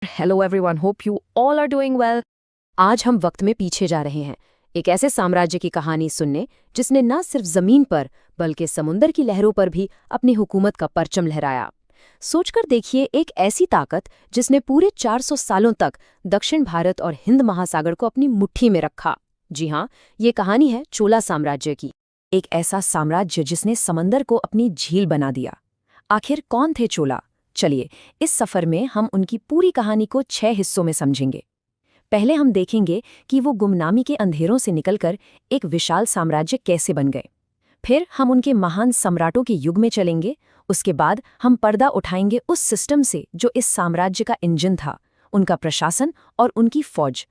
Hello everyone, hope you all are doing well. आज हम वक्त में पीछे जा रहे हैं, एक ऐसे साम्राज्य की कहानी सुनने जिसने न सिर्फ जमीन पर बल्कि समुंदर की लहरों पर भी अपनी हुकूमत का परचम लहराया। सोचकर देखिए, एक ऐसी ताकत जिसने पूरे 400 सालों तक दक्षिण भारत और हिंद महासागर को अपनी मुट्ठी में रखा। जी हाँ, ये कहानी है चोला साम्राज्य की। एक ऐसा साम्राज्य जिसने समंदर को अपनी झील बना दिया। आखिर कौन थे चोला? चलिए, इस सफर में हम उनकी पूरी कहानी को 6 हिस्सों में समझेंगे। पहले हम देखेंगे कि वो गुमनामी के अंधेरों से निकलकर एक विशाल साम्राज्य कैसे बन गए। फिर हम उनके महान सम्राटों के युग में चलेंगे। उसके बाद हम पर्दा उठाएंगे उस सिस्टम से जो इस साम्राज्य का इंजन था, उनका प्रशासन और उनकी फौज।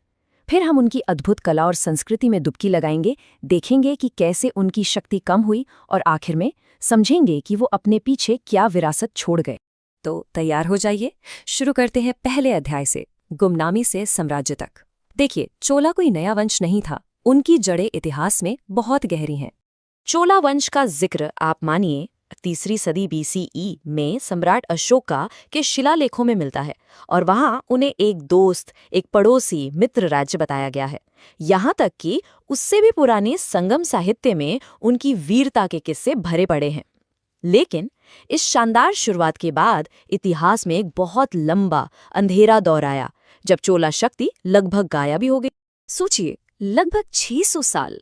फिर हम उनकी अद्भुत कला और संस्कृति में डुबकी लगाएंगे, देखेंगे कि कैसे उनकी शक्ति कम हुई और आखिर में समझेंगे कि वो अपने पीछे क्या विरासत छोड़ गए। तो तैयार हो जाइए, शुरू करते हैं पहले अध्याय से, गुमनामी से साम्राज्य तक। देखिए, चोला कोई नया वंश नहीं था, उनकी जड़ें इतिहास में बहुत गहरी हैं। चोला वंश का जिक्र आप मानिए 3री सदी BCE में सम्राट अशोका के शिलालेखों में मिलता है, और वहां उन्हें एक दोस्त, एक पड़ोसी मित्र राज्य बताया गया है। यहाँ तक कि उससे भी पुराने संगम साहित्य में उनकी वीरता के किस्से भरे पड़े हैं। लेकिन इस शानदार शुरुआत के बाद इतिहास में एक बहुत लंबा अंधेरा दौर आया, जब चोला शक्ति लगभग गायब ही हो गई। सोचिए, लगभग 600 साल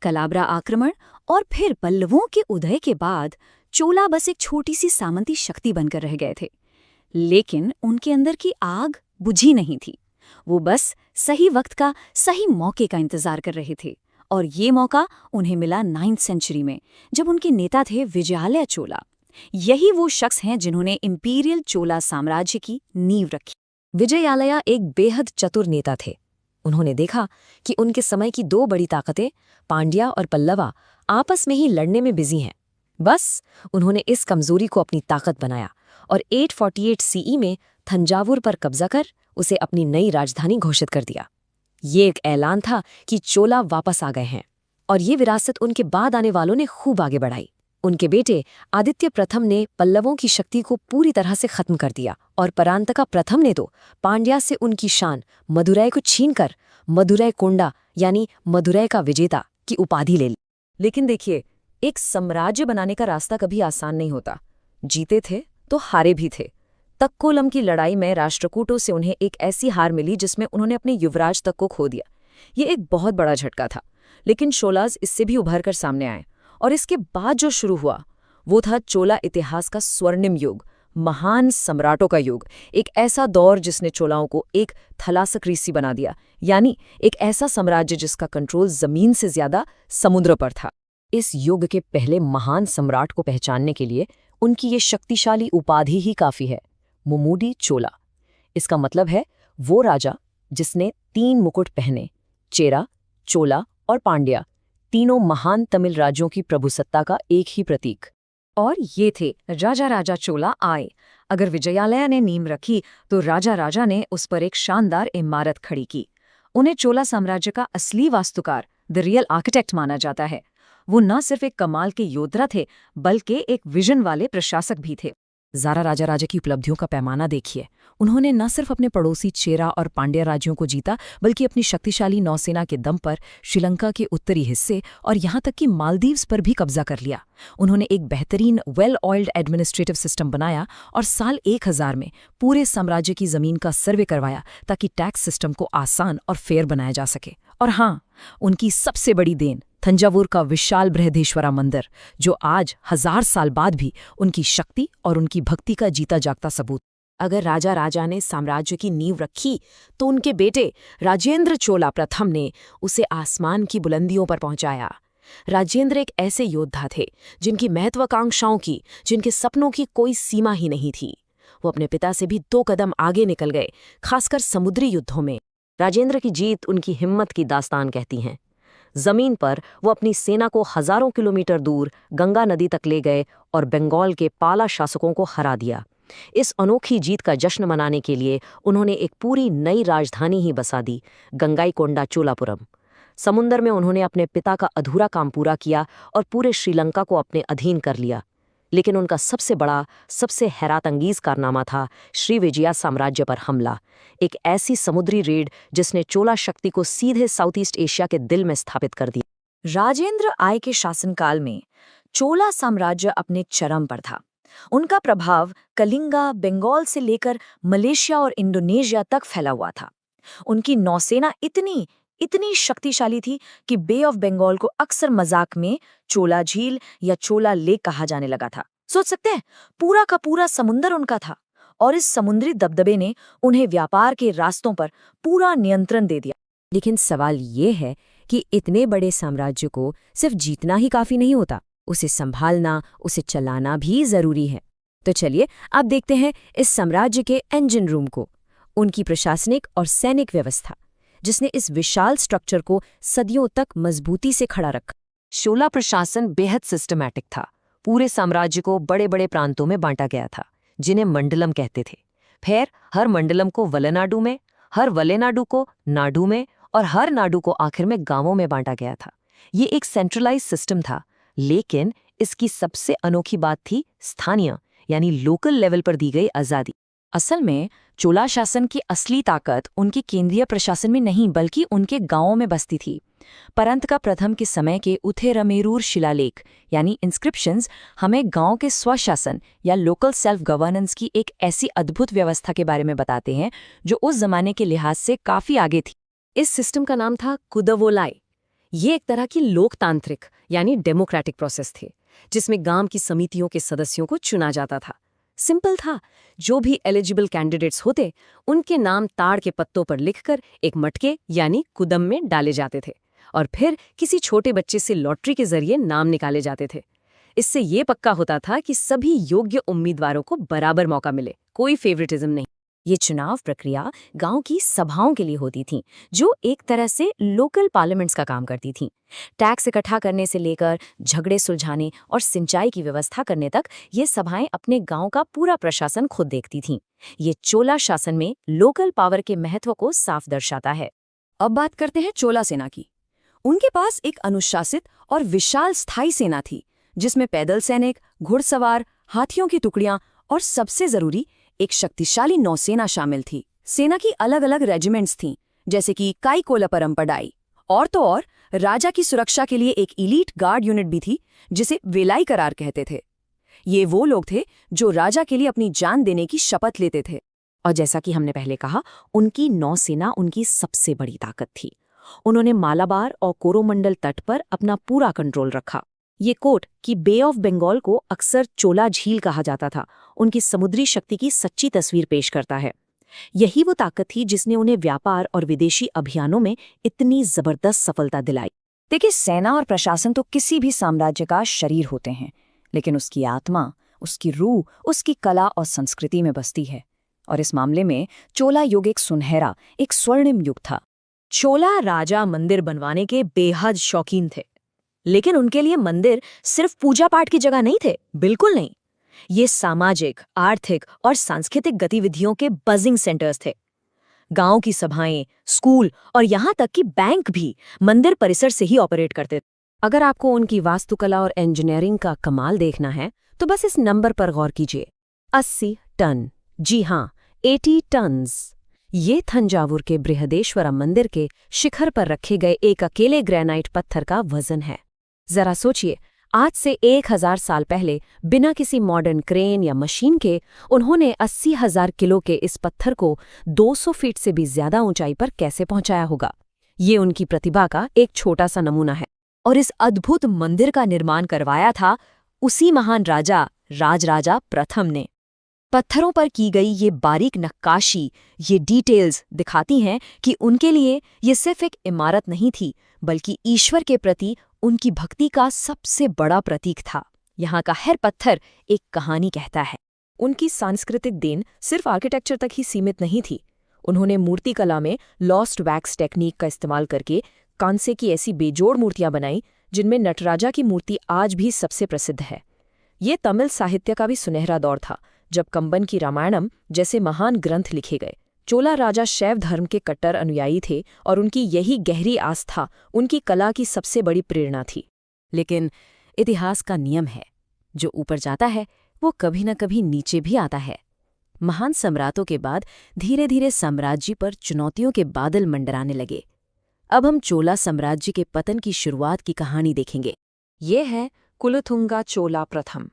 कलाब्रा आक्रमण और फिर पल्लवों के उदय के बाद चोला बस एक छोटी सी सामंती शक्ति बनकर रह गए थे। लेकिन उनके अंदर की आग बुझी नहीं थी। वो बस सही वक्त का, सही मौके का इंतजार कर रहे थे, और ये मौका उन्हें मिला 9th सेंचुरी में, जब उनके नेता थे विजयालय चोला। यही वो शख्स हैं जिन्होंने इंपीरियल चोला साम्राज्य की नींव रखी। विजयालया एक बेहद चतुर नेता थे। उन्होंने देखा कि उनके समय की 2 बड़ी ताकतें, पांड्या और पल्लवा, आपस में ही लड़ने में बिजी हैं। बस उन्होंने इस कमजोरी को अपनी ताकत बनाया और 848 CE में थंजावुर पर कब्जा कर उसे अपनी नई राजधानी घोषित कर दिया। ये एक ऐलान था कि चोला वापस आ गए हैं, और ये विरासत उनके बाद आने वालों ने खूब आगे बढ़ाई। उनके बेटे आदित्य प्रथम ने पल्लवों की शक्ति को पूरी तरह से खत्म कर दिया, और परांतका प्रथम ने तो पांड्या से उनकी शान मदुरै को छीनकर मदुरै कोंडा यानी मदुरै का विजेता की उपाधि ले ली। लेकिन देखिए, एक साम्राज्य बनाने का रास्ता कभी आसान नहीं होता। जीते थे तो हारे भी थे। तक्कोलम की लड़ाई में राष्ट्रकूटों से उन्हें एक ऐसी हार मिली जिसमें उन्होंने अपने युवराज तक को खो दिया। ये एक बहुत बड़ा झटका था, लेकिन चोलाज इससे भी उभर कर सामने आए, और इसके बाद जो शुरू हुआ वो था चोला इतिहास का स्वर्णिम युग, महान सम्राटों का युग। एक ऐसा दौर जिसने चोलाओं को एक थलासक्रीसी बना दिया, यानी एक ऐसा साम्राज्य जिसका कंट्रोल जमीन से ज्यादा समुद्र पर था। इस युग के पहले महान सम्राट को पहचानने के लिए उनकी ये शक्तिशाली उपाधि ही काफी है, मुमुडी चोला। इसका मतलब है वो राजा जिसने 3 मुकुट पहने, चेरा, चोला और पांड्या, तीनों महान तमिल राज्यों की प्रभुसत्ता का एक ही प्रतीक। और ये थे राजा राजा चोला आए। अगर विजयालया ने नींव रखी तो राजा राजा ने उस पर एक शानदार इमारत खड़ी की। उन्हें चोला साम्राज्य का असली वास्तुकार, द रियल आर्किटेक्ट माना जाता है। वो न सिर्फ एक कमाल के योद्धा थे, बल्कि एक विजन वाले प्रशासक भी थे। ज़ारा राजा राजा की उपलब्धियों का पैमाना देखिए। उन्होंने न सिर्फ अपने पड़ोसी चेरा और पांड्या राज्यों को जीता, बल्कि अपनी शक्तिशाली नौसेना के दम पर श्रीलंका के उत्तरी हिस्से और यहाँ तक कि मालदीव्स पर भी कब्जा कर लिया। उन्होंने एक बेहतरीन वेल ऑयल्ड एडमिनिस्ट्रेटिव सिस्टम बनाया और साल 1000 में पूरे साम्राज्य की जमीन का सर्वे करवाया, ताकि टैक्स सिस्टम को आसान और फेयर बनाया जा सके। और हाँ, उनकी सबसे बड़ी देन थंजावुर का विशाल बृहदेश्वरा मंदिर, जो आज 1000 साल बाद भी उनकी शक्ति और उनकी भक्ति का जीता जागता सबूत। अगर राजा राजा ने साम्राज्य की नींव रखी तो उनके बेटे राजेंद्र चोला प्रथम ने उसे आसमान की बुलंदियों पर पहुंचाया। राजेंद्र एक ऐसे योद्धा थे जिनकी महत्वाकांक्षाओं की, जिनके सपनों की कोई सीमा ही नहीं थी। वो अपने पिता से भी 2 कदम आगे निकल गए, खासकर समुद्री युद्धों में। राजेंद्र की जीत उनकी हिम्मत की दास्तान कहती हैं। जमीन पर वो अपनी सेना को हजारों किलोमीटर दूर गंगा नदी तक ले गए और बंगाल के पाला शासकों को हरा दिया। इस अनोखी जीत का जश्न मनाने के लिए उन्होंने एक पूरी नई राजधानी ही बसा दी, गंगाईकोंडा चोलापुरम। समुंदर में उन्होंने अपने पिता का अधूरा काम पूरा किया और पूरे श्रीलंका को अपने अधीन कर लिया। लेकिन उनका सबसे बड़ा, सबसे हैरतअंगेज कारनामा था श्रीविजया साम्राज्य पर हमला। एक ऐसी समुद्री रेड जिसने चोला शक्ति को सीधे साउथ ईस्ट एशिया के दिल में स्थापित कर दिया। राजेंद्र आई के शासनकाल में चोला साम्राज्य अपने चरम पर था। उनका प्रभाव कलिंगा, बंगाल से लेकर मलेशिया और इंडोनेशिया तक फैला हुआ था। उनकी नौसेना इतनी शक्तिशाली थी कि बे ऑफ बंगाल को अक्सर मजाक में चोला झील या चोला लेक कहा जाने लगा था। सोच सकते हैं, पूरा का पूरा समुंदर उनका था, और इस समुद्री दबदबे ने उन्हें व्यापार के रास्तों पर पूरा नियंत्रण दे दिया। लेकिन सवाल ये है कि इतने बड़े साम्राज्य को सिर्फ जीतना ही काफी नहीं होता, उसे संभालना, उसे चलाना भी जरूरी है। तो चलिए अब देखते हैं इस साम्राज्य के इंजन रूम को, उनकी प्रशासनिक और सैनिक व्यवस्था, जिसने इस विशाल स्ट्रक्चर को सदियों तक मजबूती से खड़ा रखा। चोला प्रशासन बेहद सिस्टमैटिक था। पूरे साम्राज्य को बड़े बड़े प्रांतों में बांटा गया था, जिन्हें मंडलम कहते थे। फिर हर मंडलम को वलेनाडु में, हर वलेनाडु को नाडु में, और हर नाडु को आखिर में गांवों में बांटा गया था। ये एक सेंट्रलाइज सिस्टम था, लेकिन इसकी सबसे अनोखी बात थी स्थानीय यानी लोकल लेवल पर दी गई आज़ादी। असल में चोला शासन की असली ताकत उनके केंद्रीय प्रशासन में नहीं बल्कि उनके गांवों में बसती थी। परंतका प्रथम के समय के उथेरमेरूर शिलालेख यानी इंस्क्रिप्शंस हमें गांव के स्वशासन या लोकल सेल्फ गवर्नेंस की एक ऐसी अद्भुत व्यवस्था के बारे में बताते हैं जो उस जमाने के लिहाज से काफी आगे थी। इस सिस्टम का नाम था कुदवोलाई। ये एक तरह की लोकतांत्रिक यानी डेमोक्रेटिक प्रोसेस थे, जिसमें गांव की समितियों के सदस्यों को चुना जाता था। सिंपल था, जो भी एलिजिबल कैंडिडेट्स होते उनके नाम ताड़ के पत्तों पर लिखकर एक मटके यानी कुदम में डाले जाते थे, और फिर किसी छोटे बच्चे से लॉटरी के जरिए नाम निकाले जाते थे। इससे ये पक्का होता था कि सभी योग्य उम्मीदवारों को बराबर मौका मिले, कोई फेवरेटिज्म नहीं। ये चुनाव प्रक्रिया गांव की सभाओं के लिए होती थी, जो एक तरह से लोकल पार्लियामेंट्स का काम करती थी। टैक्स इकट्ठा करने से लेकर झगड़े सुलझाने और सिंचाई की व्यवस्था करने तक ये सभाएं अपने गांव का पूरा प्रशासन खुद देखती थीं। ये चोला शासन में लोकल पावर के महत्व को साफ दर्शाता है। अब बात करते हैं चोला सेना की। उनके पास एक अनुशासित और विशाल स्थायी सेना थी, जिसमें पैदल सैनिक, घुड़सवार, हाथियों की टुकड़ियां और सबसे जरूरी एक शक्तिशाली नौसेना शामिल थी। सेना की अलग अलग रेजिमेंट्स थीं, जैसे कि काईकोलपरम-पडाई, और तो और राजा की सुरक्षा के लिए एक इलीट गार्ड यूनिट भी थी, जिसे वेलाई करार कहते थे। ये वो लोग थे जो राजा के लिए अपनी जान देने की शपथ लेते थे। और जैसा कि हमने पहले कहा, उनकी नौसेना उनकी सबसे बड़ी ताकत थी। उन्होंने मालाबार और कोरोमंडल तट पर अपना पूरा कंट्रोल रखा। ये कोट कि बे ऑफ बंगाल को अक्सर चोला झील कहा जाता था, उनकी समुद्री शक्ति की सच्ची तस्वीर पेश करता है। यही वो ताकत थी जिसने उन्हें व्यापार और विदेशी अभियानों में इतनी जबरदस्त सफलता दिलाई। देखिए, सेना और प्रशासन तो किसी भी साम्राज्य का शरीर होते हैं, लेकिन उसकी आत्मा, उसकी रूह, उसकी कला और संस्कृति में बसती है। और इस मामले में चोला युग एक सुनहरा, एक स्वर्णिम युग था। चोला राजा मंदिर बनवाने के बेहद शौकीन थे, लेकिन उनके लिए मंदिर सिर्फ पूजा पाठ की जगह नहीं थे, बिल्कुल नहीं। ये सामाजिक, आर्थिक और सांस्कृतिक गतिविधियों के बजिंग सेंटर्स थे। गांव की सभाएं, स्कूल और यहाँ तक कि बैंक भी मंदिर परिसर से ही ऑपरेट करते थे। अगर आपको उनकी वास्तुकला और इंजीनियरिंग का कमाल देखना है तो बस इस नंबर पर गौर कीजिए, 80 टन। जी हाँ, 80 टन्स। ये थंजावुर के बृहदेश्वरम मंदिर के शिखर पर रखे गए एक अकेले ग्रेनाइट पत्थर का वजन है। जरा सोचिए, आज से 1000 साल पहले बिना किसी मॉडर्न क्रेन या मशीन के उन्होंने 80,000 किलो के इस पत्थर को 200 फीट से भी ज्यादा ऊंचाई पर कैसे पहुंचाया होगा। ये उनकी प्रतिभा का एक छोटा सा नमूना है। और इस अद्भुत मंदिर का निर्माण करवाया था उसी महान राजा राजराजा प्रथम ने। पत्थरों पर की गई ये बारीक नक्काशी, ये डिटेल्स दिखाती हैं कि उनके लिए ये सिर्फ एक इमारत नहीं थी, बल्कि ईश्वर के प्रति उनकी भक्ति का सबसे बड़ा प्रतीक था। यहाँ का हर पत्थर एक कहानी कहता है। उनकी सांस्कृतिक देन सिर्फ आर्किटेक्चर तक ही सीमित नहीं थी। उन्होंने मूर्तिकला में लॉस्ट वैक्स टेक्निक का इस्तेमाल करके कांसे की ऐसी बेजोड़ मूर्तियां बनाई जिनमें नटराजा की मूर्ति आज भी सबसे प्रसिद्ध है। ये तमिल साहित्य का भी सुनहरा दौर था, जब कंबन की रामायणम जैसे महान ग्रंथ लिखे गए। चोला राजा शैव धर्म के कट्टर अनुयायी थे और उनकी यही गहरी आस्था उनकी कला की सबसे बड़ी प्रेरणा थी। लेकिन इतिहास का नियम है, जो ऊपर जाता है वो कभी न कभी नीचे भी आता है। महान सम्राटों के बाद धीरे धीरे साम्राज्य पर चुनौतियों के बादल मंडराने लगे। अब हम चोला साम्राज्य के पतन की शुरुआत की कहानी देखेंगे। ये है कुलोथुंगा चोला प्रथम।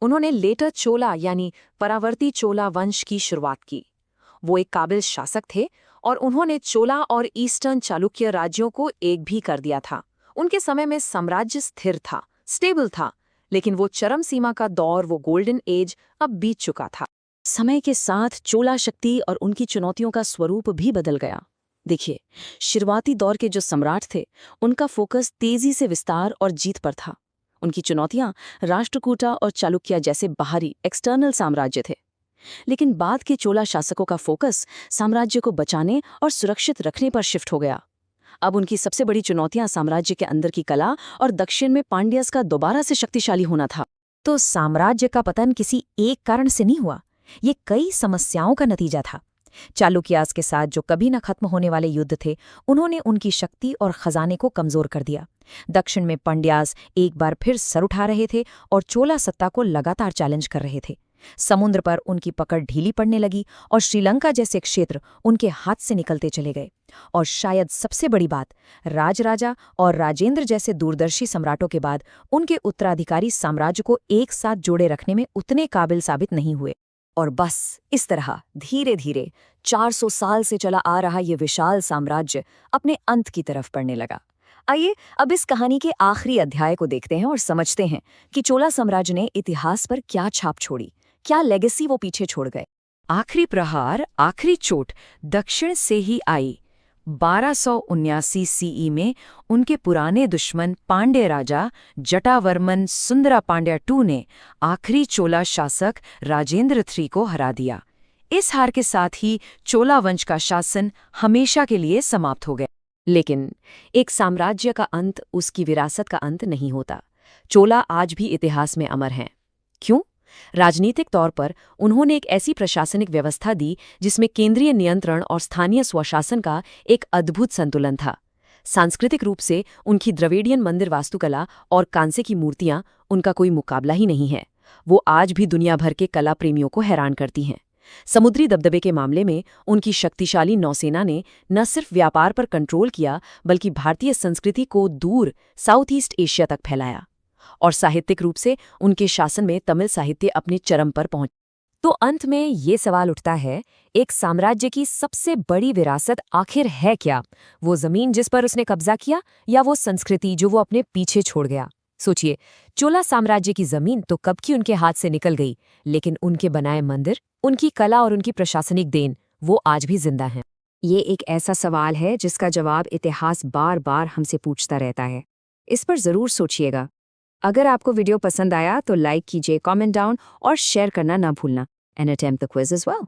उन्होंने लेटर चोला यानी परावर्ती चोला वंश की शुरुआत की। वो एक काबिल शासक थे और उन्होंने चोला और ईस्टर्न चालुक्य राज्यों को एक भी कर दिया था। उनके समय में साम्राज्य स्थिर था, स्टेबल था, लेकिन वो चरम सीमा का दौर, वो गोल्डन एज अब बीत चुका था। समय के साथ चोला शक्ति और उनकी चुनौतियों का स्वरूप भी बदल गया। देखिए, शुरुआती दौर के जो सम्राट थे, उनका फोकस तेजी से विस्तार और जीत पर था। उनकी चुनौतियां राष्ट्रकूटा और चालुक्य जैसे बाहरी एक्सटर्नल साम्राज्य थे। लेकिन बाद के चोला शासकों का फोकस साम्राज्य को बचाने और सुरक्षित रखने पर शिफ्ट हो गया। अब उनकी सबसे बड़ी चुनौतियां साम्राज्य के अंदर की कला और दक्षिण में पांड्यस का दोबारा से शक्तिशाली होना था। तो साम्राज्य का पतन किसी एक कारण से नहीं हुआ, ये कई समस्याओं का नतीजा था। चालुक्यास के साथ जो कभी न खत्म होने वाले युद्ध थे, उन्होंने उनकी शक्ति और खजाने को कमजोर कर दिया। दक्षिण में पांड्यास एक बार फिर सर उठा रहे थे और चोला सत्ता को लगातार चैलेंज कर रहे थे। समुद्र पर उनकी पकड़ ढीली पड़ने लगी और श्रीलंका जैसे क्षेत्र उनके हाथ से निकलते चले गए। और शायद सबसे बड़ी बात, राजराजा और राजेंद्र जैसे दूरदर्शी सम्राटों के बाद उनके उत्तराधिकारी साम्राज्य को एक साथ जोड़े रखने में उतने काबिल साबित नहीं हुए। और बस इस तरह धीरे धीरे 400 साल से चला आ रहा ये विशाल साम्राज्य अपने अंत की तरफ बढ़ने लगा। आइए अब इस कहानी के आखिरी अध्याय को देखते हैं और समझते हैं कि चोला साम्राज्य ने इतिहास पर क्या छाप छोड़ी, क्या लेगेसी वो पीछे छोड़ गए। आखिरी प्रहार, आखिरी चोट दक्षिण से ही आई। 1279 सीई में उनके पुराने दुश्मन पांड्य राजा जटावर्मन सुंदरा पांड्या II ने आखिरी चोला शासक राजेंद्र III को हरा दिया। इस हार के साथ ही चोला वंश का शासन हमेशा के लिए समाप्त हो गया। लेकिन एक साम्राज्य का अंत उसकी विरासत का अंत नहीं होता। चोला आज भी इतिहास में अमर हैं। क्यों? राजनीतिक तौर पर उन्होंने एक ऐसी प्रशासनिक व्यवस्था दी जिसमें केंद्रीय नियंत्रण और स्थानीय स्वशासन का एक अद्भुत संतुलन था। सांस्कृतिक रूप से उनकी द्रविडियन मंदिर वास्तुकला और कांसे की मूर्तियां उनका कोई मुकाबला ही नहीं है। वो आज भी दुनिया भर के कला प्रेमियों को हैरान करती हैं। समुद्री दबदबे के मामले में उनकी शक्तिशाली नौसेना ने न सिर्फ व्यापार पर कंट्रोल किया, बल्कि भारतीय संस्कृति को दूर साउथ ईस्ट एशिया तक फैलाया। और साहित्यिक रूप से उनके शासन में तमिल साहित्य अपने चरम पर पहुंच। तो अंत में ये सवाल उठता है, एक साम्राज्य की सबसे बड़ी विरासत आखिर है क्या? वो जमीन जिस पर उसने कब्जा किया, या वो संस्कृति जो वो अपने पीछे छोड़ गया? सोचिए, चोला साम्राज्य की जमीन तो कब की उनके हाथ से निकल गई, लेकिन उनके बनाए मंदिर, उनकी कला और उनकी प्रशासनिक देन वो आज भी जिंदा हैं। ये एक ऐसा सवाल है जिसका जवाब इतिहास बार बार हमसे पूछता रहता है। इस पर जरूर सोचिएगा। अगर आपको वीडियो पसंद आया तो लाइक कीजिए, कमेंट डाउन और शेयर करना ना भूलना। And attempt the quiz as well.